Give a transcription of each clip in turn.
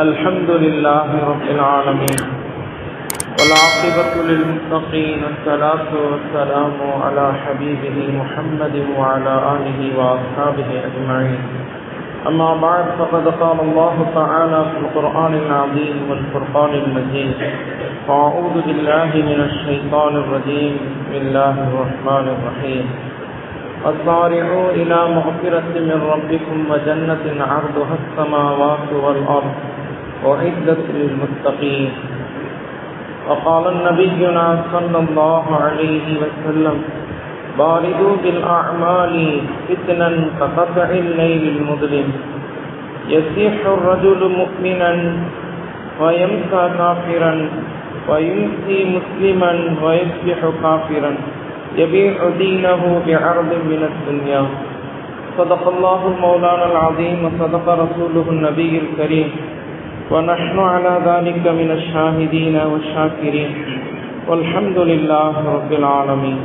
الحمد لله رب العالمين والعاقبة للمتقين والصلاة والسلام على حبيبه محمد وعلى آله وأصحابه أجمعين. أما بعد فقد قال الله تعالى في القرآن العظيم والفرقان المجيد: فأعوذ بالله من الشيطان الرجيم. بسم الله الرحمن الرحيم. وسارعوا إلى مغفرة من ربكم وجنة عرضها السماوات والأرض أعدت للمتقين. وقال نبينا صلى الله عليه وسلم: باردوا بالأعمال فتنا كقطع الليل المظلم. يصيح الرجل مؤمنا ويمسى كافرا ويمسي مسلما ويصبح كافرا يبيع دينه بعرض من الدنيا. صدق الله مولانا العظيم وصدق رسوله النبي الكريم، ونحن على ذلك من الشاهدين والشاكرين، والحمد لله رب العالمين.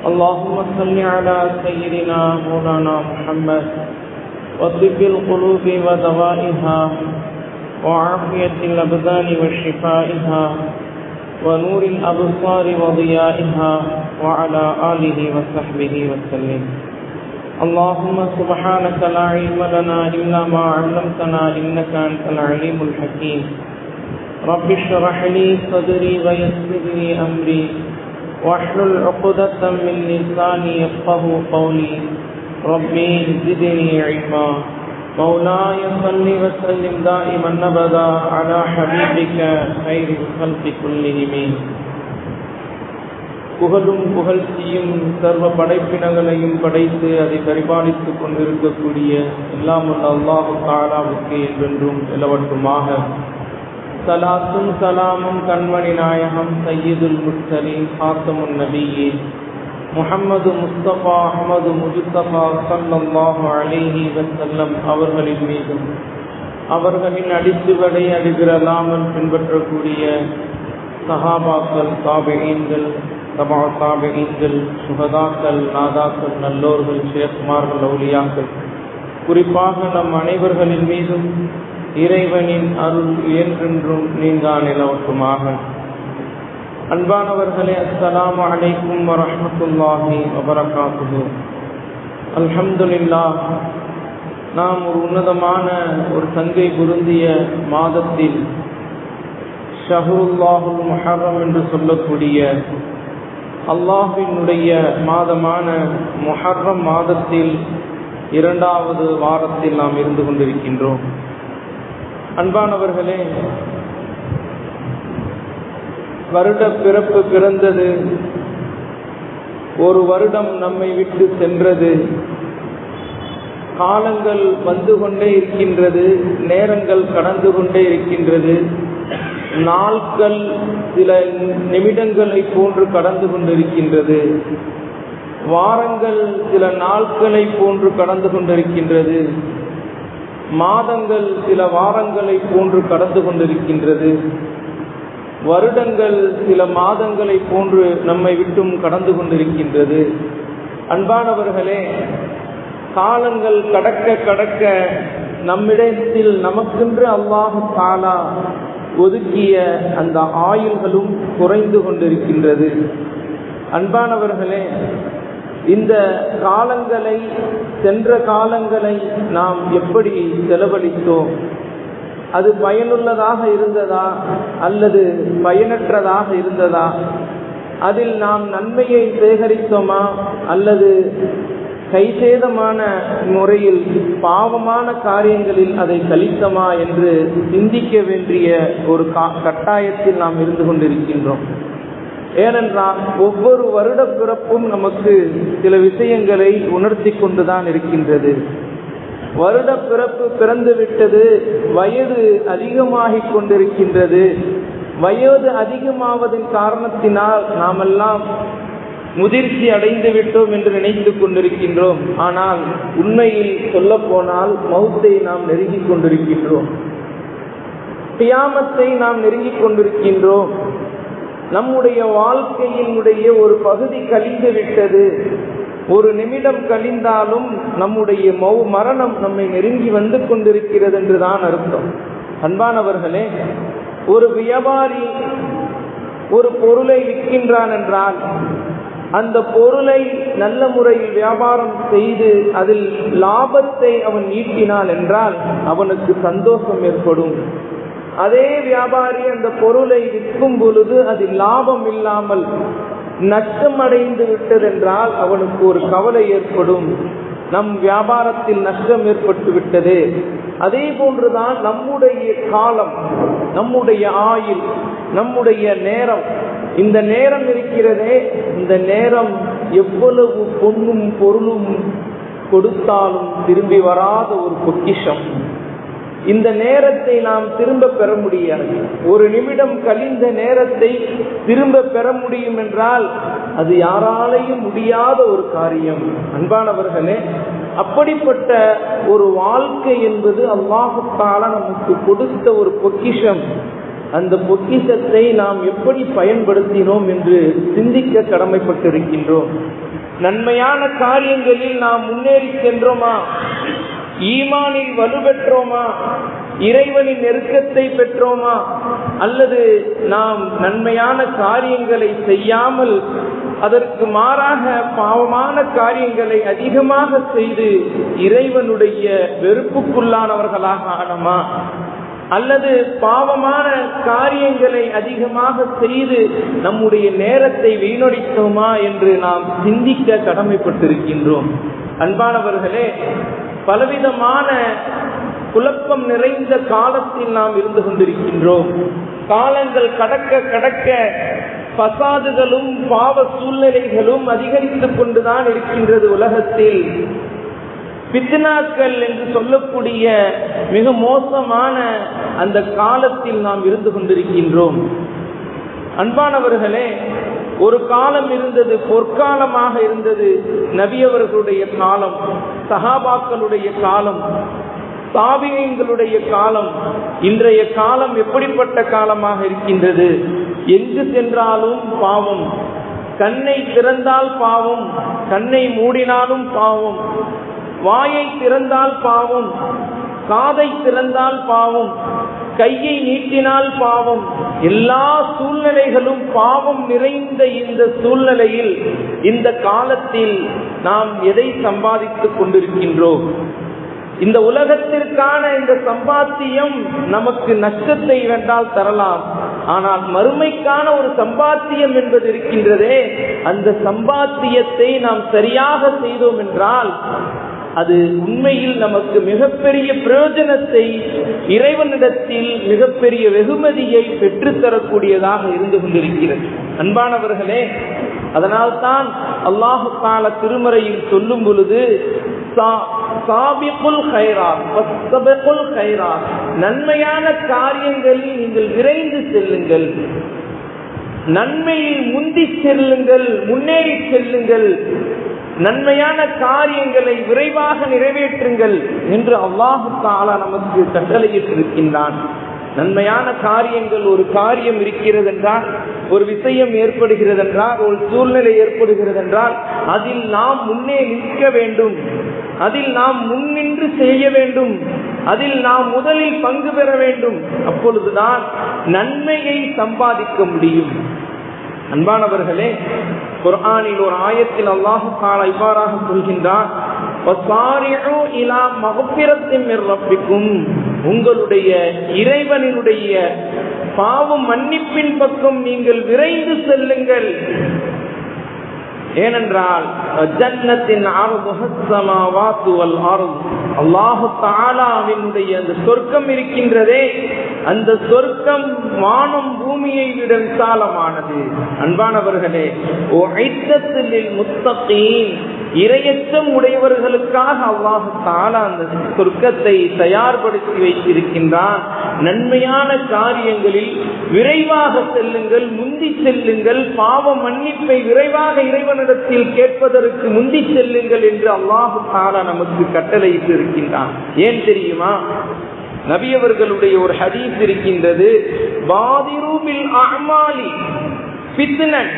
اللهم صل على سيدنا مولانا محمد وطب القلوب ودوائها وعافية الأبدان وشفائها ونور الأبصار وضيائها وعلى آله وصحبه وسلم. اللهم سبحانك لا علم لنا إلا ما علمتنا إنك أنت العليم الحكيم. رب اشرح لي صدري ويسر لي أمري واحلل عقدة من لساني يفقهوا قولي. ربي زدني علما. مولاي صل وسلم دائما أبدا على حبيبك خير الخلق كلهم. புகழும் புகழ்ச்சியும் சர்வ படைப்பினங்களையும் படைத்து அதை பரிபாலித்துக் கொண்டிருக்கக்கூடிய எல்லாம் அல்லாஹ் தஆலாவுக்கு என்றென்றும் நிலவட்டுமாக. சலாத்தும் சலாமும் கண்மணி நாயகம் சய்யிதுல் முர்சலீன் ஹாத்தமுன் நபியீன் முஹம்மது முஸ்தபா அஹ்மது முஜ்தபா ஸல்லல்லாஹு அலைஹி வஸல்லம் அவர்களின் மீதும் அவர்களின் அடிச்சுவடை அடிவிரலாமல் பின்பற்றக்கூடிய சஹாபாக்கள், தாபிஈன்கள், தபா தாபிஈன்கள், சுஹதாக்கள், நாதாக்கள், நல்லோர்கள், ஷேக்மார்கள், அவுலியாக்கள், குறிப்பாக நம் அனைவர்களின் மீதும் இறைவனின் அருள் என்றென்றும் நீங்கா நிலவட்டுமாக. அன்பானவர்களே, அஸ்ஸலாமு அலைக்கும் வரஹ்மத்துல்லாஹி வபரகாத்துஹு. அல்ஹம்துலில்லாஹ், நாம் ஒரு உன்னதமான ஒரு சங்கை பொருந்திய மாதத்தில் ஷஹ்ருல்லாஹுல் முஹர்ரம் என்று சொல்லக்கூடிய அல்லாஹ்வினுடைய மாதமான முஹர்ரம் மாதத்தில் இரண்டாவது வாரத்தில் நாம் இருந்து கொண்டிருக்கின்றோம். அன்பானவர்களே, வருட பிறப்பு பிறந்தது, ஒரு வருடம் நம்மை விட்டு சென்றது, காலங்கள் வந்து கொண்டே இருக்கின்றது, நேரங்கள் கடந்து கொண்டே இருக்கின்றது, நாட்கள் சில நிமிடங்களை போன்று கடந்து கொண்டிருக்கின்றது, வாரங்கள் சில நாட்களை போன்று கடந்து கொண்டிருக்கின்றது, மாதங்கள் சில வாரங்களை போன்று கடந்து கொண்டிருக்கின்றது, வருடங்கள் சில மாதங்களை போன்று நம்மை விட்டும் கடந்து கொண்டிருக்கின்றது. அன்பானவர்களே, காலங்கள் கடக்க கடக்க நம்மிடத்தில் நமக்கென்று அல்லாஹ் தஆலா ஒதுக்கிய அந்த ஆயுள்களும் குறைந்து கொண்டிருக்கின்றது. அன்பானவர்களே, இந்த காலங்களை, சென்ற காலங்களை நாம் எப்படி செலவழித்தோம்? அது பயனுள்ளதாக இருந்ததா அல்லது பயனற்றதாக இருந்ததா? அதில் நாம் நன்மையை சேகரித்தோமா அல்லது கைசேதமான முறையில் பாவமான காரியங்களில் அதை கழித்தோமா என்று சிந்திக்க வேண்டிய ஒரு கட்டாயத்தில் நாம் இருந்து கொண்டிருக்கின்றோம். ஏனென்றால் ஒவ்வொரு வருட பிறப்பும் நமக்கு சில விஷயங்களை உணர்த்தி கொண்டுதான் இருக்கின்றது. வருட பிறப்பு பிறந்து விட்டது, வயது அதிகமாகிக் கொண்டிருக்கின்றது. வயது அதிகமாவதன் காரணத்தினால் நாமெல்லாம் முதிர்ச்சி அடைந்து விட்டோம் என்று நினைத்து கொண்டிருக்கின்றோம். ஆனால் உண்மையில் சொல்ல போனால் மௌத்தை நாம் நெருங்கிக் கொண்டிருக்கின்றோம், கியாமத்தை நாம் நெருங்கிக் கொண்டிருக்கின்றோம். நம்முடைய வாழ்க்கையினுடைய ஒரு பகுதி கழிந்து விட்டது. ஒரு நிமிடம் கழிந்தாலும் நம்முடைய மரணம் நம்மை நெருங்கி வந்து கொண்டிருக்கிறது என்றுதான் அர்த்தம். அன்பானவர்களே, ஒரு வியாபாரி ஒரு பொருளை விற்கின்றான் என்றால் அந்த பொருளை நல்ல முறையில் வியாபாரம் செய்து அதில் லாபத்தை அவன் ஈட்டினான் என்றால் அவனுக்கு சந்தோஷம் ஏற்படும். அதே வியாபாரி அந்த பொருளை விற்கும் பொழுது அதில் லாபம் இல்லாமல் நஷ்டம் அடைந்து விட்டதென்றால் அவனுக்கு ஒரு கவலை ஏற்படும். நம் வியாபாரத்தில் நஷ்டம் ஏற்பட்டு விட்டது. அதே போன்றுதான் நம்முடைய காலம், நம்முடைய ஆயுள், நம்முடைய நேரம். இந்த நேரம் இருக்கிறதே, இந்த நேரம் எவ்வளவு பொன்னும் பொருளும் கொடுத்தாலும் திரும்பி வராத ஒரு பொக்கிஷம். இந்த நேரத்தை நாம் திரும்ப பெற முடியாது. ஒரு நிமிடம் கழிந்த நேரத்தை திரும்ப பெற முடியும் என்றால் அது யாராலையும் முடியாத ஒரு காரியம். அன்பானவர்களே, அப்படிப்பட்ட ஒரு வாழ்க்கை என்பது அல்லாஹ் தஆலா நமக்கு கொடுத்த ஒரு பொக்கிஷம். அந்த பொக்கிஷத்தை நாம் எப்படி பயன்படுத்தினோம் என்று சிந்திக்க கடமைப்பட்டிருக்கின்றோம். நன்மையான காரியங்களில் நாம் முன்னேறி சென்றோமா? ஈமானில் வலுப்பெற்றோமா? இறைவனின் நெருக்கத்தை பெற்றோமா? அல்லது நாம் நன்மையான காரியங்களை செய்யாமல் அதற்கு மாறாக பாவமான காரியங்களை அதிகமாக செய்து இறைவனுடைய வெறுப்புக்குள்ளானவர்களாக ஆனோமா? அல்லது பாவமான காரியங்களை அதிகமாக செய்து நம்முடைய நேரத்தை வீணடித்தோமா என்று நாம் சிந்திக்க கடமைப்பட்டிருக்கின்றோம். அன்பானவர்களே, பலவிதமான குழப்பம் நிறைந்த காலத்தில் நாம் இருந்து கொண்டிருக்கின்றோம். காலங்கள் கடக்க கடக்க பசாதுகளும் பாவ சூழ்நிலைகளும் அதிகரித்துக் கொண்டுதான் இருக்கின்றது. உலகத்தில் பித்னாக்கள் என்று சொல்லக்கூடிய மிக மோசமான அந்த காலத்தில் நாம் இருந்து கொண்டிருக்கின்றோம். அன்பானவர்களே, ஒரு காலம் இருந்தது, பொற்காலமாக இருந்தது. நபியவர்களுடைய காலம், சஹாபாக்களுடைய காலம், தாபிஈன்களுடைய காலம். இன்றைய காலம் எப்படிப்பட்ட காலமாக இருக்கின்றது? எங்கு சென்றாலும் பாவம். கண்ணை திறந்தால் பாவம், கண்ணை மூடினாலும் பாவம். வாயை திறந்தால் பாவம், காதை திறந்தால் பாவம், கையை நீட்டினால் பாவம். எல்லா சூழ்நிலைகளும் பாவம் நிறைந்த இந்த சூழ்நிலையில், இந்த காலத்தில் நாம் எதை சம்பாதித்துக் கொண்டிருக்கின்றோம்? இந்த உலகத்திற்கான இந்த சம்பாத்தியம் நமக்கு நஷ்டத்தை வென்றால் தரலாம். ஆனால் மறுமைக்கான ஒரு சம்பாத்தியம் என்பது இருக்கின்றதே, அந்த சம்பாத்தியத்தை நாம் சரியாக செய்தோம் என்றால் அது உண்மையில் நமக்கு மிகப்பெரிய பிரயோஜனத்தை, இறைவனிடத்தில் மிகப்பெரிய வெகுமதியை பெற்றுத்தரக்கூடியதாக இருந்து கொண்டிருக்கிறது. அன்பானவர்களே, அதனால்தான் அல்லாஹ் தஆலா திருமறையில் சொல்லும் பொழுது சாபிகுல் கைராத் வஸ்தபிகுல் கைராத், நன்மையான காரியங்களில் நீங்கள் விரைந்து செல்லுங்கள், நன்மையில் முந்தி செல்லுங்கள், முன்னேறி செல்லுங்கள், நன்மையான காரியங்களை விரைவாக நிறைவேற்றுங்கள் என்று அல்லாஹ் தஆலா நமக்கு கட்டளையிட்டிருக்கின்றான். நன்மையான காரியங்கள், ஒரு காரியம் இருக்கிறது என்றால், ஒரு விஷயம் ஏற்படுகிறது என்றால், ஒரு சூழ்நிலை ஏற்படுகிறது என்றால் அதில் நாம் முன்னே நிற்க வேண்டும், அதில் நாம் முன்னின்று செய்ய வேண்டும், அதில் நாம் முதலில் பங்கு பெற வேண்டும். அப்பொழுதுதான் நன்மையை சம்பாதிக்க முடியும். அன்பானவர்களே, குர்ஆனில் ஒரு ஆயத்தில் அல்லாஹ் தஆலா இவ்வாறாக சொல்கின்றார், வஸாரிஉ இலா மக்ஃபிரத்தின் மிர் ரப்பிக்கும், உங்களுடைய இறைவனினுடைய பாவம் மன்னிப்பின் பக்கம் நீங்கள் விரைந்து செல்லுங்கள். ஏனென்றால் ஜன்னத்தின் அர்துஹஸ் ஸமாவாத்து வல் அர்து, அல்லாஹ் தஆலாவினுடைய அந்த சொர்க்கம் இருக்கின்றதே, அந்த சொர்க்கம் வானம் பூமியை விட விசாலமானது. அன்பானவர்களே, உஇத்தத் லில் முத்தகீன், இறையச்சம் உடையவர்களுக்காக அல்லாஹ் தஆலா அந்த சொர்க்கத்தை தயார்படுத்தி வைத்திருக்கின்றான். நன்மையான காரியங்களில் விரைவாக செல்லுங்கள், முந்தி செல்லுங்கள், பாவ மன்னிப்பை விரைவாக இறைவனிடத்தில் கேட்பதற்கு முந்தி செல்லுங்கள் என்று அல்லாஹ் தஆலா நமக்கு கட்டளையிட்டு இருக்கின்றான். ஏன் தெரியுமா? நபியவர்களுடைய ஒரு ஹதீஸ் இருக்கின்றது, பாதிரு பில் அஅமாலி ஃபித்னன்,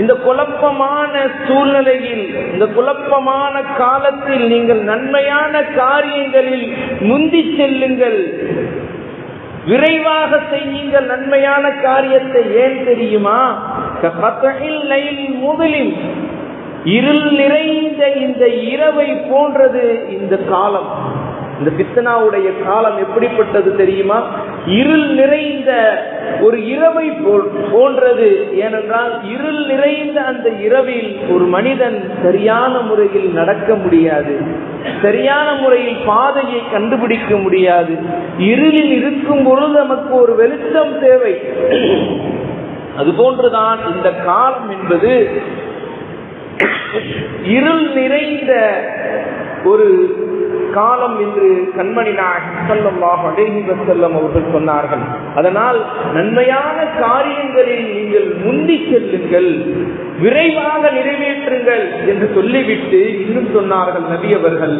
இந்த குழப்பமான சூழ்நிலையில், இந்த குழப்பமான காலத்தில் நீங்கள் நன்மையான காரியங்களில் முந்தி செல்லுங்கள். விரைவாக செய்யுங்கள் நன்மையான காரியத்தை. ஏன் தெரியுமா? முதலில் இருள் நிறைந்த இந்த இரவை போன்றது இந்த காலம். இந்த பித்னாவுடைய காலம் எப்படிப்பட்டது தெரியுமா? இருள் நிறைந்த ஒரு இரவை போன்றது. ஏனென்றால் இருள் நிறைந்த அந்த இரவில் ஒரு மனிதன் சரியான முறையில் நடக்க முடியாது, சரியான முறையில் பாதையை கண்டுபிடிக்க முடியாது. இருளில் இருக்கும் பொழுது நமக்கு ஒரு வெளிச்சம் தேவை. அதுபோன்றுதான் இந்த காலம் என்பது இருள் நிறைந்த ஒரு காலம் என்று கண்மணி நாயகம் ஸல்லல்லாஹு அலைஹி வஸல்லம் அவர்கள் சொன்னார்கள். அதனால் நன்மையான காரியங்களில் நீங்கள் முந்தி செல்லுங்கள், விரைவாக நிறைவேற்றுங்கள் என்று சொல்லிவிட்டு இன்னும் சொன்னார்கள் நபி அவர்கள்,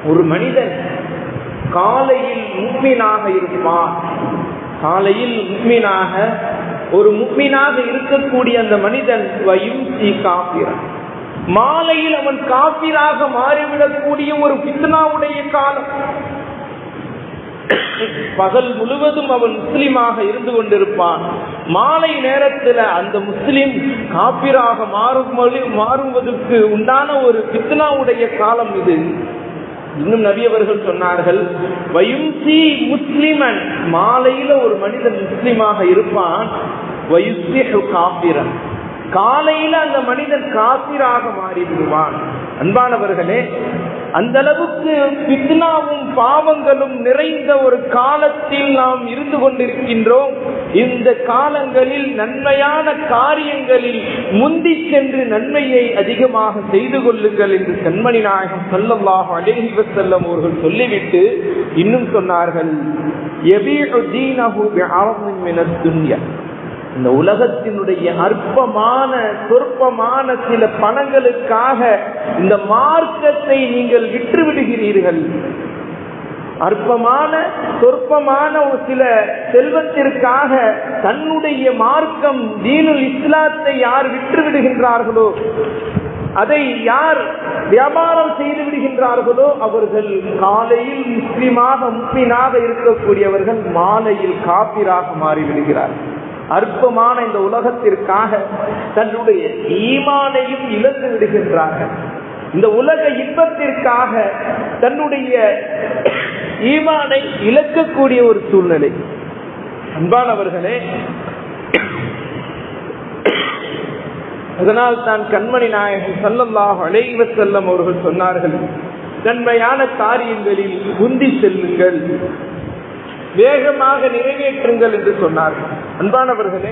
ஒரு மனிதன் காலையில் முஃமினாக இருப்பான். காலையில் முஃமினாக ஒரு முஃமினாக இருக்கக்கூடிய அந்த மனிதன் வயும்சி காஃபிரன், மாலையில் அவன் காஃபிராக மாறிவிடக்கூடிய ஒரு ஃபித்னாவுடைய காலம். பகல் முழுவதும் அவன் முஸ்லிமாக இருந்து கொண்டிருப்பான். மாலை நேரத்தில் அந்த முஸ்லிம் காஃபிராக மாறுவதற்கு உண்டான ஒரு ஃபித்னாவுடைய காலம் இது. இன்னும் நபி அவர்கள் சொன்னார்கள், வயும்சி முஸ்லிமன், மாலையில ஒரு மனிதன் முஸ்லிமாக இருப்பான், வயுஸ்லிஹு காஃபிரன், காலையில அந்த மனிதன் காஃபிராக மாறிவிடுவான். அன்பானவர்களே, அந்த அளவுக்கு ஃபித்னாவும் பாவங்களும் நிறைந்த ஒரு காலத்தில் நாம் இருந்து கொண்டிருக்கின்றோம். இந்த காலங்களில் நன்மையான காரியங்களில் முந்தி சென்று நன்மையை அதிகமாக செய்து கொள்ளுங்கள் என்று கண்மணி நாயகம் ஸல்லல்லாஹு அலைஹி வஸல்லம் அவர்கள் சொல்லிவிட்டு இன்னும் சொன்னார்கள், யபீஉ தீனஹு பிஅர்தின் மினத் துன்யா, இந்த உலகத்தினுடைய அற்பமான சொற்பமான சில பணங்களுக்காக இந்த மார்க்கத்தை நீங்கள் விற்று விடுகிறீர்கள். அற்பமான சொற்பமான ஒரு சில செல்வத்திற்காக தன்னுடைய மார்க்கம் தீனுல் இஸ்லாத்தை யார் விற்று விடுகின்றார்களோ, அதை யார் வியாபாரம் செய்து விடுகின்றார்களோ, அவர்கள் காலையில் முஸ்லிமாக முஃமினாக இருக்கக்கூடியவர்கள் மாலையில் காபிராக மாறிவிடுகிறார்கள். அற்பமான இந்த உலகத்திற்காக தன்னுடைய ஈமானையும் இழந்து விடுகின்றார்கள். இந்த உலக இன்பத்திற்காக தன்னுடைய ஈமானை இழக்கக்கூடிய ஒரு சூழ்நிலை. அன்பானவர்களே, அதனால் தான் கண்மணி நாயகம் ஸல்லல்லாஹு அலைஹி வஸல்லம் அவர்கள் சொன்னார்கள், நன்மையான காரியங்களில் முந்தி செல்லுங்கள், வேகமாக நிறைவேற்றுங்கள் என்று சொன்னார்கள். அன்பானவர்களே,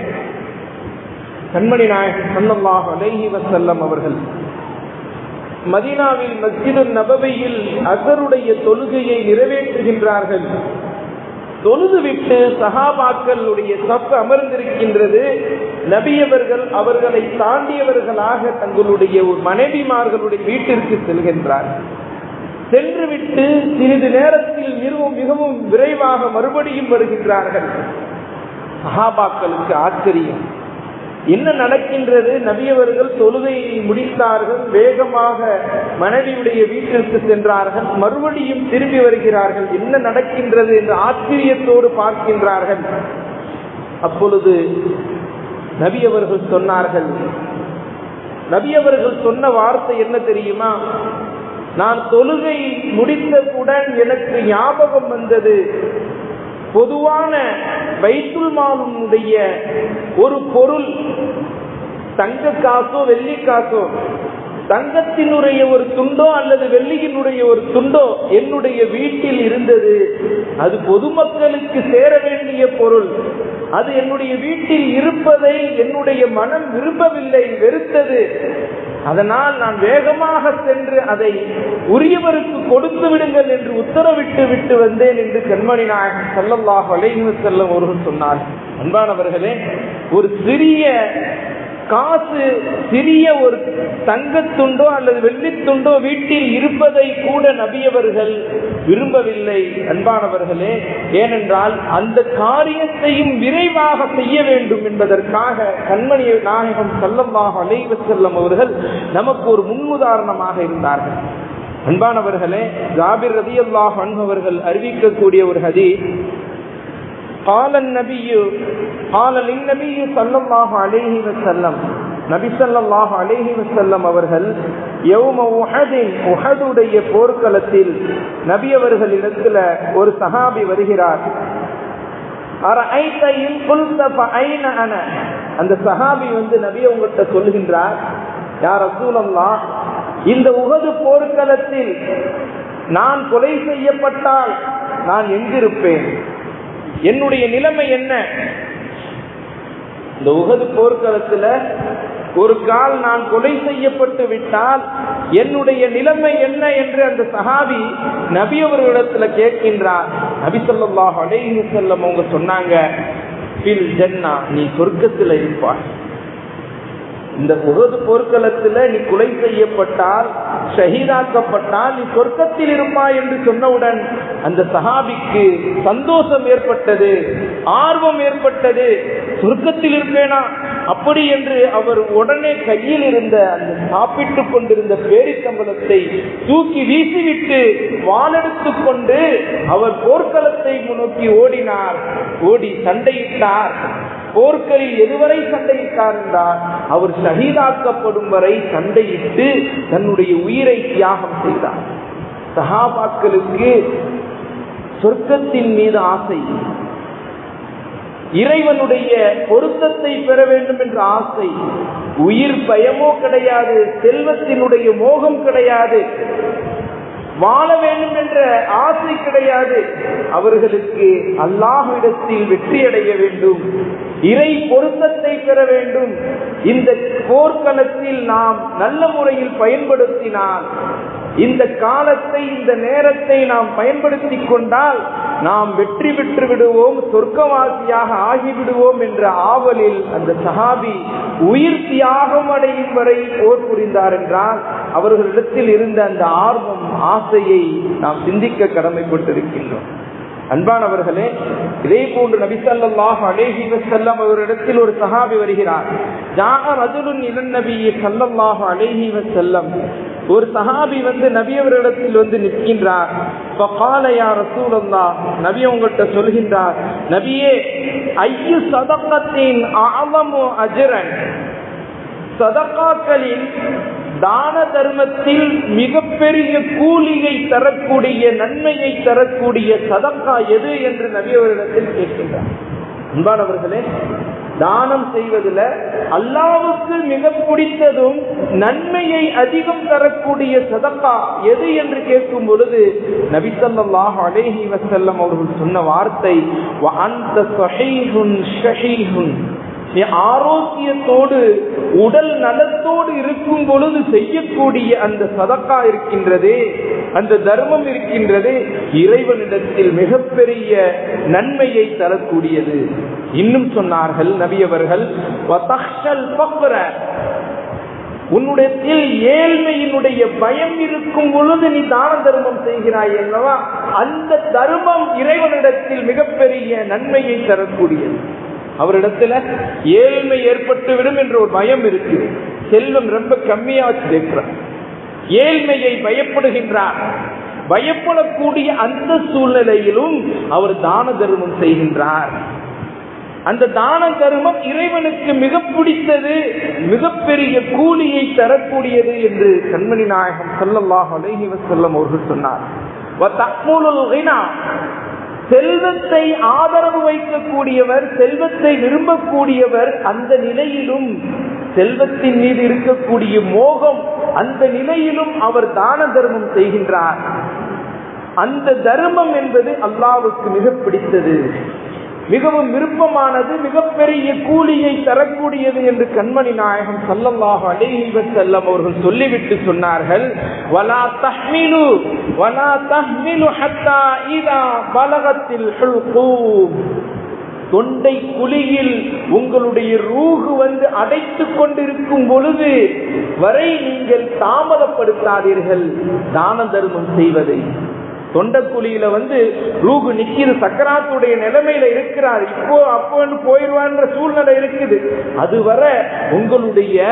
கண்மணி நாயகம் ஸல்லல்லாஹு அலைஹி வஸல்லம் அவர்கள் மதீனாவில் மஸ்ஜிது நபவியில் அஸருடைய தொழுகையை நிறைவேற்றுகின்றார்கள். தொழுதுவிட்டு சஹாபாக்களுடைய சஃப் அமர்ந்திருக்கின்றது. நபியவர்கள் அவர்களை தாண்டியவர்களாக தங்களுடைய ஒரு மனைவிமார்களுடைய வீட்டிற்கு செல்கின்றார்கள். சென்றுவிட்டு சிறிது நேரத்தில் மிகவும் விரைவாக மறுபடியும் வருகின்றார்கள். சஹாபாக்களுக்கு ஆச்சரியம், என்ன நடக்கின்றது? நபியவர்கள் தொழுகையை முடித்தார்கள், வேகமாக மனைவியுடைய வீட்டிற்கு சென்றார்கள், மறுபடியும் திரும்பி வருகிறார்கள். என்ன நடக்கின்றது என்று ஆச்சரியத்தோடு பார்க்கின்றார்கள். அப்பொழுது நபியவர்கள் சொன்னார்கள், நபியவர்கள் சொன்ன வார்த்தை என்ன தெரியுமா? நான் தொழுகை முடித்தவுடன் எனக்கு ஞாபகம் வந்தது, பொதுவான பைத்துல் மாலுடைய ஒரு பொருள், தங்க காசோ வெள்ளி காசோ, தங்கத்தினுடைய ஒரு துண்டோ அல்லது வெள்ளியினுடைய ஒரு துண்டோ என்னுடைய வீட்டில் இருந்தது. அது பொதுமக்களுக்கு சேர வேண்டிய பொருள். அது என்னுடைய வீட்டில் இருப்பதை என்னுடைய மனம் விரும்பவில்லை, வெறுத்தது. அதனால் நான் வேகமாக சென்று அதை உரியவருக்கு கொடுத்து விடுங்கள் என்று உத்தரவிட்டு விட்டு வந்தேன் என்று கண்மணி நாயகம் ஸல்லல்லாஹு அலைஹி வஸல்லம் அவர்கள் சொன்னார். அன்பானவர்களே, ஒரு சிறிய காசு, சிறிய ஒரு தங்கத்துண்டோ அல்லது வெள்ளித்துண்டோ வீட்டில் இருப்பதை கூட நபியவர்கள் விரும்பவில்லை. அன்பானவர்களே, ஏனென்றால் அந்த காரியத்தையும் விரைவாக செய்ய வேண்டும் என்பதற்காக கண்மணி நாயகம் ஸல்லல்லாஹு அலைஹி வஸல்லம் அவர்கள் நமக்கு ஒரு முன்னுதாரணமாக இருந்தார்கள். அன்பானவர்களே, ஜாபிர் ரலியல்லாஹு அன்ஹு அவர்கள் அறிவிக்கக்கூடிய ஒரு ஹதீஸ், قال النبي صلى الله عليه وسلم, நபி ஸல்லல்லாஹு அலைஹி வஸல்லம் அவர்கள் யௌம உஹதுடைய போர்க்களத்தில் நபி அவர்களிடத்துல ஒரு சஹாபி வருகிறார். அரஐத இன் குல்த ஃபஐன அன, அந்த சஹாபி நபி அவங்கள்ட்ட சொல்கின்றார், யா ரசூலல்லாஹ், இந்த உஹது போர்க்களத்தில் நான் கொலை செய்யப்பட்டால் நான் எங்கிருப்பேன், என்னுடைய நிலைமை என்ன? இந்த உஹது போர்க்களத்துல ஒரு கால் நான் கொலை செய்யப்பட்டு விட்டால் என்னுடைய நிலைமை என்ன என்று அந்த சஹாபி நபி அவர்களிடத்துல கேட்கின்றார். நபி ஸல்லல்லாஹு அலைஹி வஸல்லம் அவங்க சொன்னாங்க, ஃபில் ஜன்னா, நீ சொர்க்கத்துல இருப்பாய். இந்த உஹது போர்க்களத்துல நீ கொலை செய்யப்பட்டால், ஷஹீதாக்கப்பட்டால் நீ சொர்க்கத்தில் இருப்பாய் என்று சொன்னவுடன் அந்த சஹாபிக்கு சந்தோஷம் ஏற்பட்டது, ஆர்வம் ஏற்பட்டது. சொர்க்கத்தில் இருப்பேனா அப்படி என்று அவர் உடனே கையில் இருந்த அந்த சாப்பிட்டு கொண்டிருந்த பேரித்தம்பலத்தை தூக்கி வீசிவிட்டு வாளெடுத்து கொண்டு அவர் போர்க்களத்தை நோக்கி ஓடினார். ஓடி சண்டையிட்டார். போர்க்களில் எதுவரை சண்டையிட்டார் என்றால் அவர் ஷஹீதாக்கப்படும் வரை சண்டையிட்டு தன்னுடைய உயிரை தியாகம் செய்தார். சஹாபாக்களுக்கு சொர்க்கத்தின் மீது ஆசை, இறைவனுடைய பொருத்தத்தை பெற வேண்டும் என்ற ஆசை, உயிர் பயமோ கிடையாது, செல்வத்தினுடைய மோகம் கிடையாது, வாழ வேண்டும் என்ற ஆசை கிடையாது. அவர்களுக்கு அல்லாஹ்விடத்தில் வெற்றி அடைய வேண்டும், இறை பொருத்தத்தை பெற வேண்டும். இந்த போர்க்களத்தில் நாம் நல்ல முறையில் பயன்படுத்தினால், இந்த காலத்தை, இந்த நேரத்தை நாம் பயன்படுத்தி கொண்டால் நாம் வெற்றி பெற்று விடுவோம், சொர்க்கவாசியாக ஆகிவிடுவோம் என்ற ஆவலில் அந்த சஹாபி உயிர் தியாகம் அடையும் வரை போர் புரிந்தார் என்றால் அவர்களிடத்தில் இருந்த அந்த ஆர்வம், ஆசையை நாம் சிந்திக்க கடமைப்பட்டிருக்கின்றோம். அன்பானவர்களே, இதே போன்று நபி ஸல்லல்லாஹு அலைஹி வஸல்லம் அவரிடத்தில் ஒரு சஹாபி வருகிறார். ஜாஅ ரஜுலுன் இலன் நபி ஸல்லல்லாஹு அலைஹி வஸல்லம், ஒரு சஹாபி நபி அவரிடத்தில் நிற்கின்றார். ஃபகால யா ரசூலல்லாஹ், நபி அவங்கள்ட்ட சொல்கின்றார், நபியே, ஐயு ஸதகத்தின் அஅலமு அஜ்ரன், சதகாக்களில் தான தர்மத்தில் மிகப்பெரிய கூலியை தரக்கூடிய, நன்மையை தரக்கூடிய சதக்கா எது என்று நபி அவரிடத்தில் கேட்கின்றார். அன்பானவர்களே, தானம் செய்வதில் அல்லாஹ்வுக்கு மிக பிடித்ததும் நன்மையை அதிகம் தரக்கூடிய சதக்கா எது என்று கேட்கும் பொழுது நபி ஸல்லல்லாஹு அலைஹி வஸல்லம் அவர்கள் சொன்ன வார்த்தை, வ அன்த ஸஹீஹுன் ஷஹீஹுன், நீ ஆரோக்கியத்தோடு உடல் நலத்தோடு இருக்கும் பொழுது செய்யக்கூடிய அந்த சதக்கா இருக்கின்றதே, அந்த தர்மம் இருக்கின்றது, இறைவனிடத்தில் மிகப்பெரிய நன்மையை தரக்கூடியது. இன்னும் சொன்னார்கள் நபி அவர்கள், உன்னுடைய ஏழ்மையினுடைய பயம் இருக்கும் பொழுது நீ தான தர்மம் செய்கிறாய் அல்லவா, அந்த தர்மம் இறைவனிடத்தில் மிகப்பெரிய நன்மையை தரக்கூடியது. அவரிடத்துல ஏழ்மை ஏற்பட்டுவிடும் என்ற ஒரு பயம் இருக்கு, செல்வம் ரொம்ப கம்மியா வச்சிருக்கிறார், ஏழ்மையை பயப்படுகின்றார். பயப்படக்கூடிய அந்த சூழ்நிலையிலும் அவர் தான தர்மம் செய்கின்றார். அந்த தான தர்மம் இறைவனுக்கு மிக பிடித்தது, மிகப்பெரிய கூலியை தரக்கூடியது என்று கண்மணி நாயகம் ஸல்லல்லாஹு அலைஹி வஸல்லம் அவர்கள் சொன்னார். செல்வத்தை ஆதரவு வைக்கக்கூடியவர், செல்வத்தை விரும்பக்கூடியவர், அந்த நிலையிலும் செல்வத்தின் மீது இருக்கக்கூடிய மோகம், அந்த நிலையிலும் அவர் தான தர்மம் செய்கின்றார். அந்த தர்மம் என்பது அல்லாஹ்வுக்கு மிக பிடித்தது, மிகவும் விருப்பமானது, மிகப்பெரிய கூலியை தரக்கூடியது என்று கண்மணி நாயகம் ஸல்லல்லாஹு அலைஹி வஸல்லம் அவர்கள் சொல்லிவிட்டு சொன்னார்கள், வலா தஹ்மிலு ஹத்தா இதா பலகத்தில் ஹுல்கூம், தொண்டை குழியில் உங்களுடைய ரூஹு அடைத்துக் கொண்டிருக்கும் பொழுது வரை நீங்கள் தாமதப்படுத்தாதீர்கள் தான தர்மம் செய்வதை. தொண்டக்குழியில ரூகு நிக்கிது, சக்கராத்துடைய நிலைமையில இருக்கிறார், இப்போ அப்போன்னு போயிடுவான்ற சூழ்நிலை இருக்குது. அதுவரை உங்களுடைய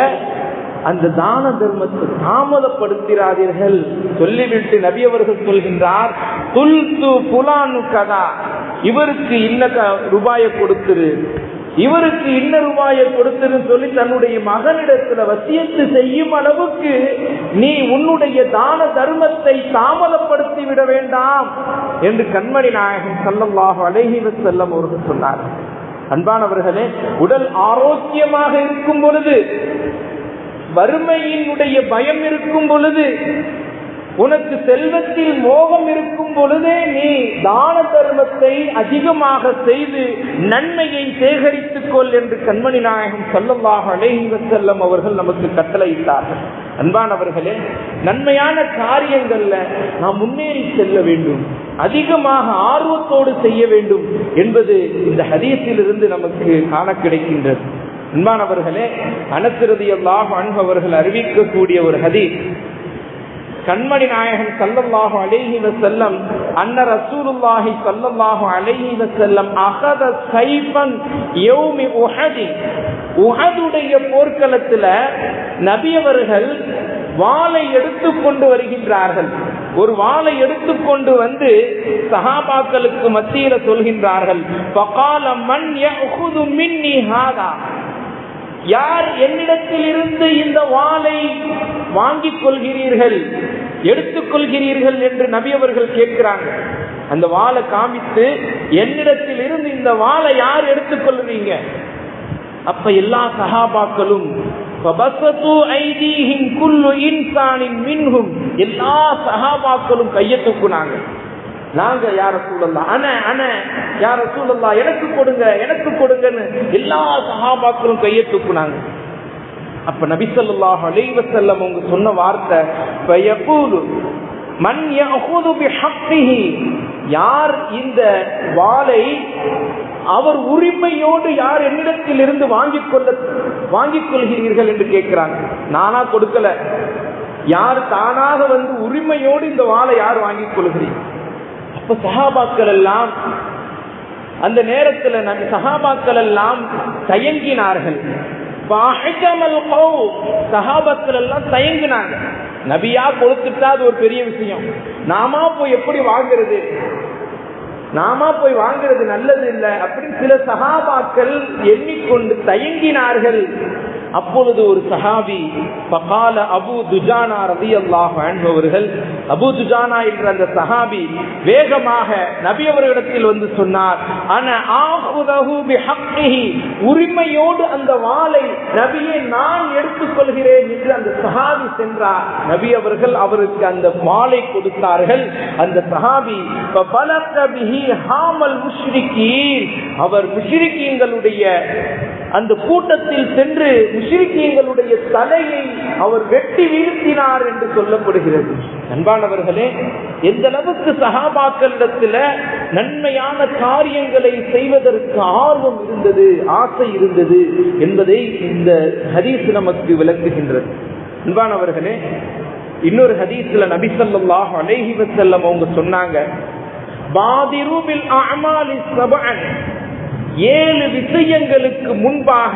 அந்த தான தர்மத்தை தாமதப்படுத்திராதீர்கள் சொல்லிவிட்டு நபி அவர்கள் சொல்கின்றார், துல்து புலானு கதா, இவருக்கு இன்ன ரூபாயை கொடுத்துரு, இவருக்கு இன்ன ரூபாயை கொடுத்துரு சொல்லி தன்னுடைய மகனிடத்துல வசியத்து செய்யும் அளவுக்கு நீ உன்னுடைய தான தர்மத்தை தாமதப்படுத்தி விட வேண்டாம் என்று கண்மணி நாயகம் ஸல்லல்லாஹு அலைஹி வஸல்லம் அவர்கள் சொன்னார். அன்பானவர்களே, உடல் ஆரோக்கியமாக இருக்கும் பொழுது, வறுமையினுடைய பயம் இருக்கும் பொழுது, உனக்கு செல்வத்தில் மோகம் இருக்கும் பொழுதே நீ தான தர்மத்தை அதிகமாக செய்து நன்மையை சேகரித்துக் கொள் என்று கண்மணி நாயகம் ஸல்லல்லாஹு அலைஹி வஸல்லம் அவர்கள் நமக்கு கட்டளையிட்டார்கள். அன்பானவர்களே, நன்மையான காரியங்கள்ல நாம் முன்னேறி செல்ல வேண்டும், அதிகமாக ஆர்வத்தோடு செய்ய வேண்டும் என்பது இந்த ஹதீஸில் இருந்து நமக்கு காண கிடைக்கின்றது. அன்பானவர்களே, அனஸ் ரலியல்லாஹு அன்ஹு அவர்கள் அறிவிக்கக்கூடிய ஒரு ஹதீஸ், கண்மணி நாயகம் ஸல்லல்லாஹு அலைஹி வஸல்லம் அன்ன ரசூலுல்லாஹி ஸல்லல்லாஹு அலைஹி வஸல்லம் அகத ஸைஃபன் யௌமி உஹத், உஹதுடைய போர்க்களத்துல நபி அவர்கள் வாளை எடுத்துக்கொண்டு வருகின்றார்கள். ஒரு வாளை எடுத்துக்கொண்டு வந்து சஹாபாக்களுக்கு மத்தியில சொல்கின்றார்கள், ஃபகால மன் யஅஹுது மின்னி ஹாதா, யார் என்னிடத்தில் இருந்து இந்த வாளை வாங்கிக் கொள்கிறீர்கள், எடுத்துக்கொள்கிறீர்கள் என்று நபி அவர்கள் கேட்கிறாங்க. அந்த வாளை காமித்து, என்னிடத்தில் இருந்து இந்த வாளை யார் எடுத்துக்கொள்றீங்க? அப்ப எல்லா சஹாபாக்களும் எல்லா சஹாபாக்களும் கையை தூக்குனாங்க. நாங்க யா ரசூலல்லாஹ், யா ரசூலல்லாஹ், எனக்கு கொடுங்க, எனக்கு கொடுங்கன்னு எல்லா சஹாபாக்களும் கையை தூக்குனாங்க. அப்ப நபி ஸல்லல்லாஹு அலைஹி வஸல்லம் அவங்க சொன்ன வார்த்தை, ஃபயகூலு மன் யஅஹுது பிஹக்கிஹி, யார் இந்த வாளை அவர் உரிமையோடு யார் என்னிடத்தில் இருந்து வாங்கிக் கொள்கிறீர்கள் என்று கேட்கிறாங்க. நானா கொடுக்கல, யார் தானாக வந்து உரிமையோடு இந்த வாளை யார் வாங்கிக் கொள்கிறீர்கள்? அப்ப சஹாபாக்கள் எல்லாம் அந்த நேரத்தில் சஹாபாக்கள் எல்லாம் தயங்கினார்கள். சஹாபாக்கள் எல்லாம் தயங்கினாங்க. நபியா கொடுத்துட்டா அது ஒரு பெரிய விஷயம், நாமா போய் எப்படி வாங்குறது, நாமா போய் வாங்குறது நல்லது இல்லை அப்படின்னு சில சஹாபாக்கள் எண்ணிக்கொண்டு தயங்கினார்கள். அப்பொழுது ஒரு சஹாபி, ஃபகால அபூ துஜானா ரலியல்லாஹு அன்ஹு அவர்கள், அபூ துஜானா என்ற அந்த சஹாபி வேகமாக நபி அவர்களிடத்தில் வந்து சொன்னார், அன ஆஹுதஹு பிஹக்கிஹி, உரிமையோடு அந்த வாளை நபியே நான் எடுத்துக்கொள்கிறேன் என்று அந்த சஹாபி சென்றார். நபி அவர்கள் அவருக்கு அந்த வாளை கொடுத்தார்கள். அந்த சஹாபி ஃபலக பிஹி ஹாமல் முஷ்ரிகீன், அவர் முஷ்ரிகீன்களுடைய அந்த கூட்டத்தில் சென்று முஷ்ரிக்கீன்களுடைய தலையை அவர் வெட்டி வீழ்த்தினார் என்று சொல்லப்படுகிறது. அன்பானவர்களே, எந்த அளவுக்கு சஹாபாக்களிடத்தில் நன்மையான காரியங்களை செய்வதற்கு ஆர்வம் இருந்தது, ஆசை இருந்தது என்பதை இந்த ஹதீஸ் நமக்கு விளக்குகின்றது. அன்பானவர்களே, இன்னொரு ஹதீஸ்ல நபி ஸல்லல்லாஹு அலைஹி வஸல்லம் அவங்க சொன்னாங்க, பாதிரு பில் அஅமாலி ஸபஅன், 7 விஷயங்களுக்கு முன்பாக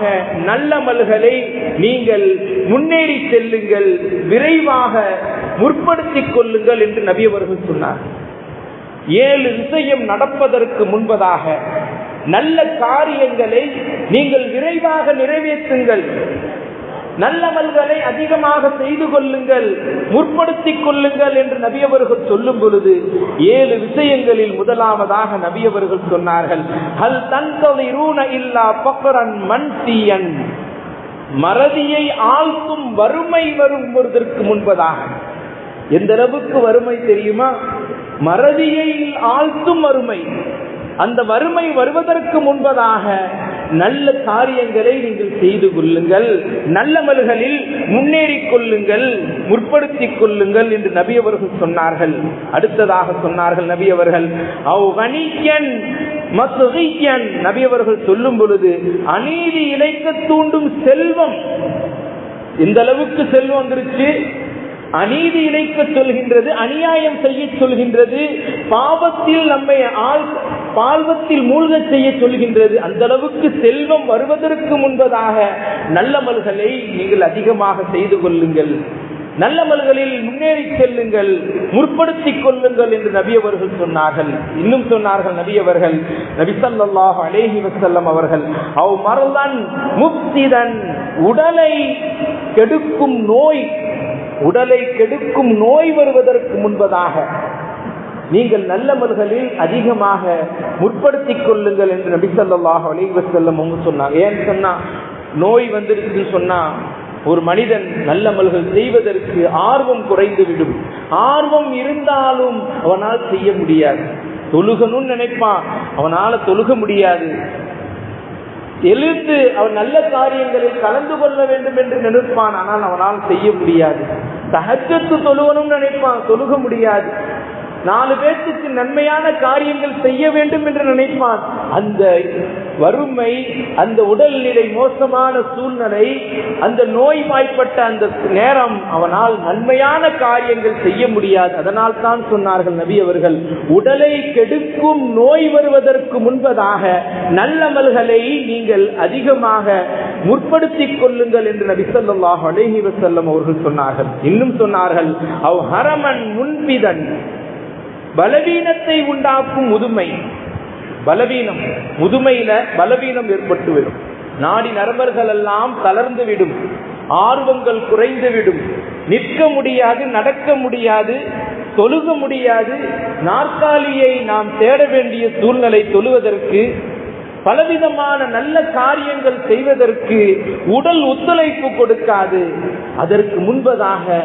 நல்லமல்களை நீங்கள் முன்னேறி செல்லுங்கள், விரைவாக முற்படுத்திக் கொள்ளுங்கள் என்று நபி அவர்கள் சொன்னார். 7 விஷயம் நடப்பதற்கு முன்பதாக நல்ல காரியங்களை நீங்கள் விரைவாக நிறைவேற்றுங்கள், நல்லமல்களை அதிகமாக செய்து கொள்ளுங்கள், முற்படுத்திக் கொள்ளுங்கள் என்று நபி அவர்கள் சொல்லும் பொழுது 7 விஷயங்களில் முதலாவதாக நபி அவர்கள் சொன்னார்கள், ஹல் தன்தலிரூன இல்லா ஃபக்ரன் மன்சியன், மறதியை ஆழ்த்தும் வறுமை வருவதற்கு முன்பதாக. எந்த அளவுக்கு வறுமை தெரியுமா? மறதியை ஆழ்த்தும் வறுமை. அந்த வறுமை வருவதற்கு முன்பதாக நல்ல காரியங்களை நீங்கள் செய்து கொள்ளுங்கள், நல்லமல்களில் முன்னேறிக் கொள்ளுங்கள், முற்படுத்திக் கொள்ளுங்கள் என்று நபி அவர்கள் சொன்னார்கள். அடுத்ததாக சொன்னார்கள் நபி அவர்கள், நபி அவர்கள் சொல்லும் பொழுது அநீதி இழைக்க தூண்டும் செல்வம். எந்த அளவுக்கு செல்வம் வந்துருச்சு? அநீதி இழைக்க சொல்கின்றது, அநியாயம் செய்ய சொல்கின்றது, பாவத்தில் நம்மை பால்வத்தில் மூழ்க செய்ய சொல்கின்றது. அந்த அளவுக்கு செல்வம் வருவதற்கு முன்பதாக நல்லமல்களை நீங்கள் அதிகமாக செய்து கொள்ளுங்கள், நல்லமல்களில் முன்னேறி செல்லுங்கள், முற்படுத்திக் கொள்ளுங்கள் என்று நபி அவர்கள் சொன்னார்கள். இன்னும் சொன்னார்கள் நபி அவர்கள், நபி ஸல்லல்லாஹு அலைஹி வஸல்லம் அவர்கள், அவ் மர்லன் முஃப்ஸிதன், உடலை கெடுக்கும் நோய் வருவதற்கு முன்பதாக நீங்கள் நல்லமல்களில் அதிகமாக முற்படுத்திக் கொள்ளுங்கள் என்று நபி ஸல்லல்லாஹு அலைஹி வஸல்லம் அவங்க சொன்னாங்க. ஏன்னு சொன்னா, நோய் வந்துருச்சுன்னு சொன்னா ஒரு மனிதன் நல்லமல்கள் செய்வதற்கு ஆர்வம் குறைந்துவிடும். ஆர்வம் இருந்தாலும் அவனால் செய்ய முடியாது. தொழுகணும்னு நினைப்பான், அவனால தொழுக முடியாது. எழுந்து அவன் நல்ல காரியங்களில் கலந்து கொள்ள வேண்டும் என்று நினைப்பான், ஆனால் அவனால் செய்ய முடியாது. தஹஜ்ஜத் தொழுகணும்னு நினைப்பான், தொழுக முடியாது. 4 பேருக்கு நன்மையான காரியங்கள் செய்ய வேண்டும் என்று நினைப்பான். அந்த வறுமை, அந்த உடல்நிலை மோசமான சூழ்நிலை, அந்த நோய்வாய்ப்பட்ட அந்த நேரம் அவனால் நன்மையான காரியங்கள் செய்ய முடியாது. அதனால் தான் சொன்னார்கள் நபி அவர்கள், உடலை கெடுக்கும் நோய் வருவதற்கு முன்பதாக நல்லமல்களை நீங்கள் அதிகமாக முற்படுத்திக் கொள்ளுங்கள் என்று நபி ஸல்லல்லாஹு அலைஹி வஸல்லம் அவர்கள் சொன்னார்கள். இன்னும் சொன்னார்கள், அவ் ஹரமன் முன்பிதன், பலவீனத்தை உண்டாக்கும் முதுமை. முதுமையில பலவீனம் ஏற்பட்டுவிடும். நாடி நரம்புகள் எல்லாம் தளர்ந்து விடும், ஆர்வங்கள் குறைந்துவிடும், நிற்க முடியாது, நடக்க முடியாது, தொழுக முடியாது, நாற்காலியை நாம் தேட வேண்டிய சூழ்நிலை, தொழுவதற்கு பலவிதமான நல்ல காரியங்கள் செய்வதற்கு உடல் ஒத்துழைப்பு கொடுக்காது. அதற்கு முன்பதாக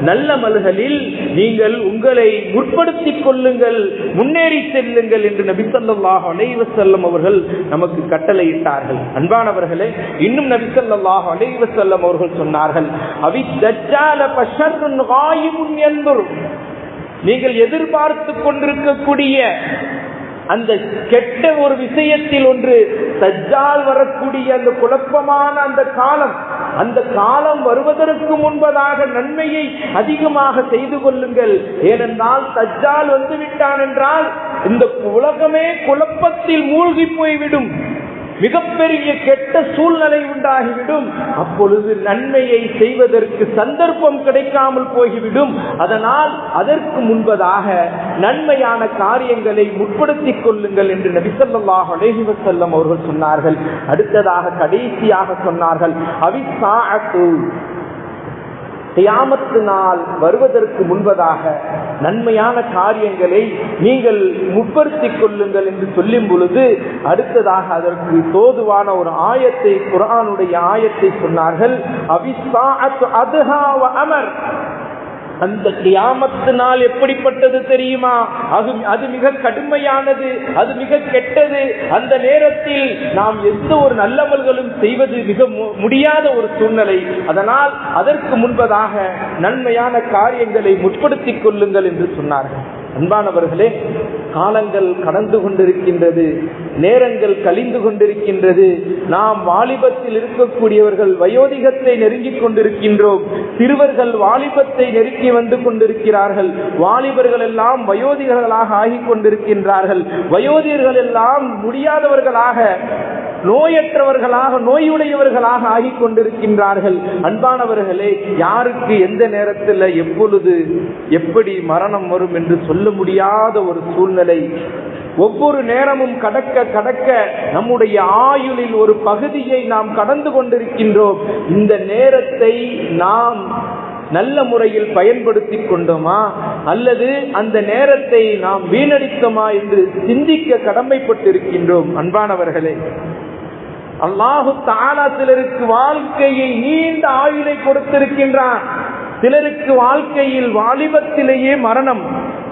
நல்லமல்களில் நீங்கள் உங்களை முற்படுத்திக் கொள்ளுங்கள், முன்னேறி செல்லுங்கள் என்று நபி ஸல்லல்லாஹு அலைஹி வஸல்லம் அவர்கள் நமக்கு கட்டளையிட்டார்கள். அன்பானவர்களே, இன்னும் நபி ஸல்லல்லாஹு அலைஹி வஸல்லம் அவர்கள் சொன்னார்கள், அவித்தஜ்ஜால பஷர்ருன் காயிமுன் யன்துர், நீங்கள் எதிர்பார்த்து கொண்டிருக்கக்கூடிய அந்த கெட்ட ஒரு விஷயத்தில் ஒன்று, தஜ்ஜால் வரக்கூடிய அந்த குழப்பமான அந்த காலம் வருவதற்கு முன்பதாக நன்மையை அதிகமாக செய்து கொள்ளுங்கள். ஏனென்றால் தஜ்ஜால் வந்து விட்டான் என்றால் இந்த உலகமே குழப்பத்தில் மூழ்கி போய்விடும், மிகப்பெரிய கெட்ட சூழ்நிலை உண்டாகிவிடும். அப்பொழுது நன்மையை செய்வதற்கு சந்தர்ப்பம் கிடைக்காமல் போய்விடும். அதனால் அதற்கு முன்பதாக நன்மையான காரியங்களை முற்படுத்திக் கொள்ளுங்கள் என்று நபி ஸல்லல்லாஹு அலைஹி வஸல்லம் அவர்கள் சொன்னார்கள். அடுத்ததாக கடைசியாக சொன்னார்கள், அவிஸ்ஸாஅத்து, கியாமத்து நாள் வருவதற்கு முன்பதாக நன்மையான காரியங்களை நீங்கள் முற்படுத்திக் கொள்ளுங்கள் என்று சொல்லும் பொழுது அடுத்ததாக அதற்கு தோதுவான ஒரு ஆயத்தை, குர்ஆனுடைய ஆயத்தை சொன்னார்கள். அவிஸ்ஸாஅத்து அத்ஹா வ அமர், அந்த கியாமத்து நாள் எப்படிப்பட்டது தெரியுமா? அது மிக கடுமையானது, அது மிக கெட்டது. அந்த நேரத்தில் நாம் எந்த ஒரு நல்லமல்களும் செய்வது மிக முடியாத ஒரு சூழ்நிலை. அதனால் அதற்கு முன்பதாக நன்மையான காரியங்களை முற்படுத்திக் கொள்ளுங்கள் என்று சொன்னார்கள். அன்பானவர்களே, காலங்கள் கடந்து கொண்டிருக்கின்றது, நேரங்கள் கழிந்து கொண்டிருக்கின்றது. நாம் வாலிபத்தில் இருக்கக்கூடியவர்கள் வயோதிகத்தை நெருங்கிக் கொண்டிருக்கின்றோம். சிறுவர்கள் வாலிபத்தை நெருங்கி வந்து கொண்டிருக்கிறார்கள். வாலிபர்கள் எல்லாம் வயோதிகர்களாக ஆகிக் கொண்டிருக்கின்றார்கள். வயோதிகர்கள் எல்லாம் முடியாதவர்களாக, நோயற்றவர்களாக, நோயுடையவர்களாக ஆகிக் கொண்டிருக்கின்றார்கள். அன்பானவர்களே, யாருக்கு எந்த நேரத்தில் எப்பொழுது எப்படி மரணம் வரும் என்று சொல்ல முடியாத ஒரு சூழ்நிலை. ஒவ்வொரு நேரமும் கடக்க கடக்க நம்முடைய ஆயுளில் ஒரு பகுதியை நாம் கடந்து கொண்டிருக்கின்றோம். இந்த நேரத்தை நாம் நல்ல முறையில் பயன்படுத்திக் கொண்டோமா அல்லது அந்த நேரத்தை நாம் வீணடித்தோமா என்று சிந்திக்க கடமைப்பட்டிருக்கின்றோம். அன்பானவர்களே, அல்லாஹு தஆலா சிலருக்கு வாழ்க்கையை, நீண்ட ஆயுளை கொடுத்திருக்கின்றான். சிலருக்கு வாழ்க்கையில் வாலிபத்திலேயே மரணம்,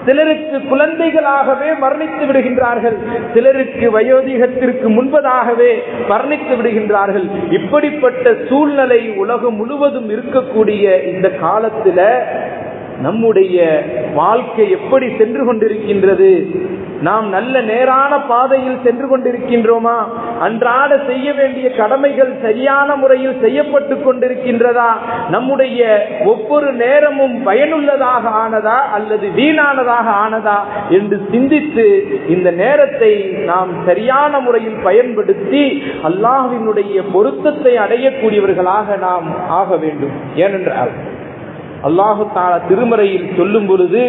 சிலருக்கு குழந்தைகளாகவே மரணித்து விடுகின்றார்கள், சிலருக்கு வயோதிகத்திற்கு முன்பதாகவே மரணித்து விடுகின்றார்கள். இப்படிப்பட்ட சூழ்நிலை உலகம் முழுவதும் இருக்கக்கூடிய இந்த காலத்தில் நம்முடைய வாழ்க்கை எப்படி சென்று கொண்டிருக்கின்றது? நாம் நல்ல நேரான பாதையில் சென்று கொண்டிருக்கின்றோமா அன்றாட செய்ய வேண்டிய கடமைகள் சரியான முறையில் செய்யப்பட்டு கொண்டிருக்கின்றதா, நம்முடைய ஒவ்வொரு நேரமும் பயனுள்ளதாக ஆனதா அல்லது வீணானதாக ஆனதா என்று சிந்தித்து இந்த நேரத்தை நாம் சரியான முறையில் பயன்படுத்தி அல்லாஹ்வினுடைய பொருத்தத்தை அடையக்கூடியவர்களாக நாம் ஆக வேண்டும். ஏனென்றால் அல்லாஹு தஆலா திருமறையில் சொல்லும் பொழுது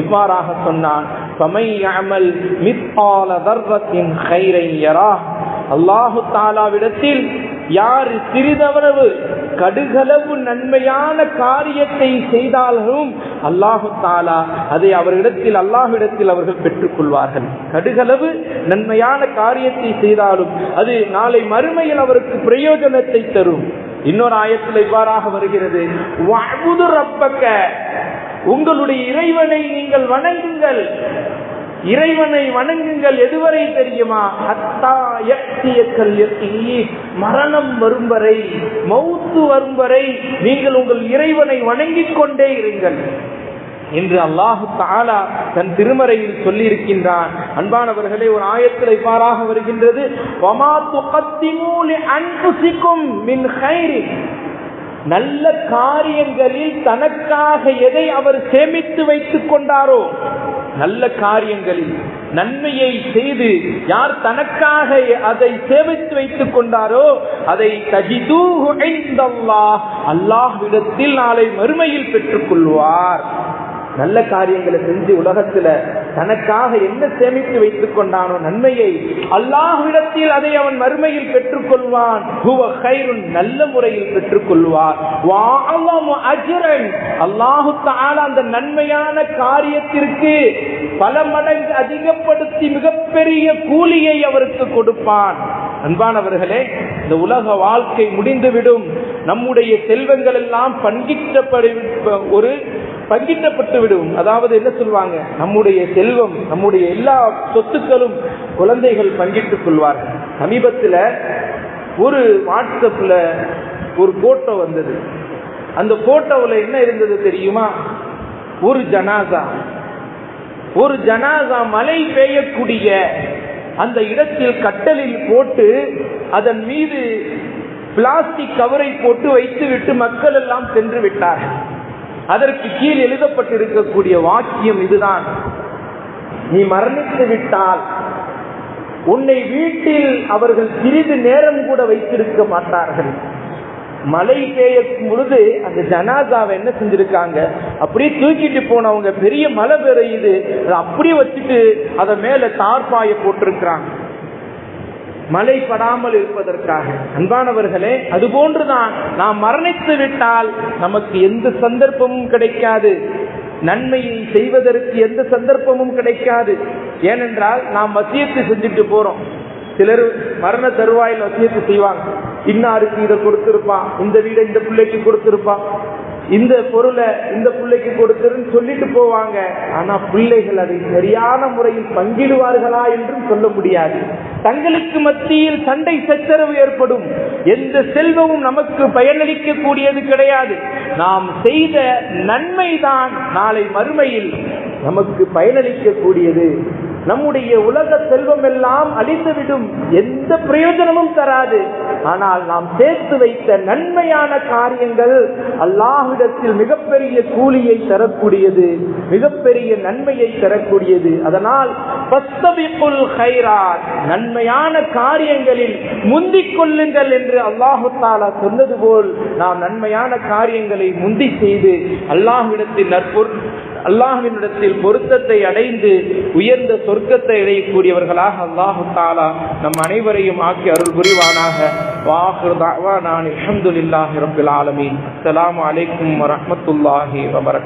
இவ்வாறாக சொன்னான், அல்லாஹு தஆலாவிடத்தில் யார் சிறிதளவு கடுகளவு நன்மையான காரியத்தை செய்தாலும் அல்லாஹு தஆலா அதை அல்லாஹ்விடத்தில் அவர்கள் பெற்றுக் கொள்வார்கள். கடுகளவு நன்மையான காரியத்தை செய்தாலும் அது நாளை மறுமையில் அவருக்கு பிரயோஜனத்தை தரும். இன்னொரு ஆயத்தில் இவ்வாறாக வருகிறது, வஅ்புது ரப்பக, உங்களுடைய இறைவனை நீங்கள் வணங்குங்கள். இறைவனை வணங்குங்கள் எதுவரை தெரியுமா? ஹத்தா யக்தியக்கல் யகீன், மரணம் வரும் வரை, மௌத்து வரும் வரை நீங்கள் உங்கள் இறைவனை வணங்கிக் கொண்டே இருங்கள் என்று அல்லாஹு தஆலா தன் திருமறையில் சொல்லி இருக்கின்றான். அன்பானவர்களே, ஒரு ஆயத்தில் இவ்வாறாக வருகின்றது, வமா துகத்திமூ லிஅன்ஃபுசிகும் மின் கைரின், நல்ல காரியங்களில் தனக்காக எதை அவர் சேமித்து வைத்துக் கொண்டாரோ, நல்ல காரியங்களில் நன்மையை செய்து யார் தனக்காக அதை சேமித்து வைத்துக் கொண்டாரோ அதை தஜிதூஹு இன்தல்லாஹ், அல்லாஹ்விடத்தில் நாளை மறுமையில் பெற்றுக் கொள்வார். நல்ல காரியங்களை செஞ்சு உலகத்துல தனக்காக என்ன சேமித்து வைத்துக் கொண்டானோ நன்மையை, அல்லாஹ்விடத்தில் அதை அவன் மறுமையில் பெற்றுக் கொள்வான். நல்ல முறையில் பெற்றுக் கொள்வார். அல்லாஹு தஆலா அந்த நன்மையான காரியத்திற்கு பல மடங்கு அதிகப்படுத்தி மிகப்பெரிய கூலியை அவருக்கு கொடுப்பான். அன்பானவர்களே, இந்த உலக வாழ்க்கை முடிந்துவிடும். நம்முடைய செல்வங்கள் எல்லாம் பங்கிட்டப்பட்டு விடும். அதாவது என்ன சொல்வாங்க, நம்முடைய செல்வம், நம்முடைய எல்லா சொத்துக்களும் குழந்தைகள் பங்கிட்டுக் கொள்வார்கள். சமீபத்தில் ஒரு வாட்ஸ்அப்ல ஒரு போட்டோ வந்தது. அந்த போட்டோவில் என்ன இருந்தது தெரியுமா? ஒரு ஜனாசா மழை பெய்யக்கூடிய அந்த இடத்தில் கட்டலில் போட்டு அதன் மீது பிளாஸ்டிக் கவரை போட்டு வைத்துவிட்டு மக்கள் எல்லாம் சென்று விட்டார்கள். அதற்கு கீழ் எழுதப்பட்டிருக்கக்கூடிய வாக்கியம் இதுதான்: நீ மரணித்து விட்டால் உன்னை வீட்டில் அவர்கள் சிறிது நேரம் கூட வைத்திருக்க மாட்டார்கள். மழை பெய்யும் பொழுது அந்த ஜனாசாவை என்ன செஞ்சிருக்காங்க, அப்படியே தூக்கிட்டு போனவங்க, பெரிய மழை பெய்யுது, அப்படியே வச்சுட்டு அதை மேல தார்பாய போட்டிருக்கிறாங்க மழை படாமல் இருப்பதற்காக. அன்பானவர்களே, அதுபோன்றுதான் நாம் மரணித்து விட்டால் நமக்கு எந்த சந்தர்ப்பமும் கிடைக்காது, நன்மையை செய்வதற்கு எந்த சந்தர்ப்பமும் கிடைக்காது. ஏனென்றால் நாம் வசியத்து செஞ்சுட்டு போறோம். சிலர் மரண தருவாயில் வசியத்து செய்வாங்க, இன்னாருக்கு இதை கொடுத்திருப்பான், இந்த வீடை இந்த பிள்ளைக்கு கொடுத்திருப்பான், இந்த பொருளை இந்த பிள்ளைக்கு கொடுத்துருன்னு சொல்லிட்டு போவாங்க. ஆனா பிள்ளைகள் அதை சரியான முறையில் பங்கிடுவார்களா என்றும் சொல்ல முடியாது. தங்களுக்கு மத்தியில் சண்டை சச்சரவு ஏற்படும். எந்த செல்வமும் நமக்கு பயனளிக்க கூடியது கிடையாது. நாம் செய்த நன்மைதான் நாளை மறுமையில் நமக்கு பயனளிக்க கூடியது. நம்முடைய உலக செல்வம் எல்லாம் அழிந்துவிடும், எந்த பிரயோஜனமும் தராது. ஆனால் நாம் சேர்த்து வைத்த நன்மையான காரியங்கள் அல்லாஹ்விடத்தில் மிகப்பெரிய கூலியை தரக்கூடியது, மிகப்பெரிய நன்மையை தரக்கூடியது. அதனால் ஃபஸ்தபிகுல் கைராத், நன்மையான காரியங்களில் முந்திக் கொள்ளுங்கள் என்று அல்லாஹு தஆலா சொன்னது போல் நாம் நன்மையான காரியங்களை முந்தி செய்து அல்லாஹ்வினிடத்தில் பொருத்தத்தை அடைந்து உயர்ந்த சொர்க்கத்தை அடையக்கூடியவர்களாக அல்லாஹு தஆலா நம் அனைவரையும் ஆக்கி அருள் புரிவானாக. வாஹிரு தஅவானா அல்ஹம்துலில்லாஹி ரப்பில் ஆலமீன். அஸ்ஸலாமு அலைக்கும் வரஹ்மத்துல்லாஹி வபரகாத்துஹு.